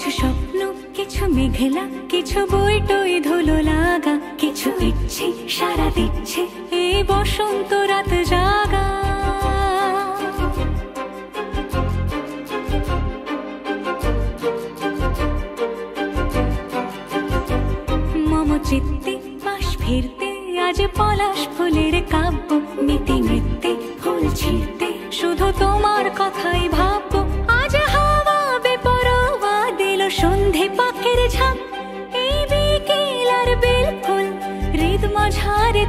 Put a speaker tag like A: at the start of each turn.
A: কিছু স্বপ্ন, কিছু মেঘলা, কিছু বই টই ধুলো লাগা, কিছু ইচ্ছে সারা দিচ্ছে এই বসন্ত রাত জাগা। মম চিত্তে পাশ ফিরতে আজ পলাশ ফুলের কাব্য, মিতে নৃত্যে ফুল ছিঁড়তে শুধু তোমার কথাই ভাববো। আজ হাওয়া বেপরোয়া দিল সন্ধে পাখির ঝাঁক, এই বিকেল আর বেল ফুল হৃদ মাঝারে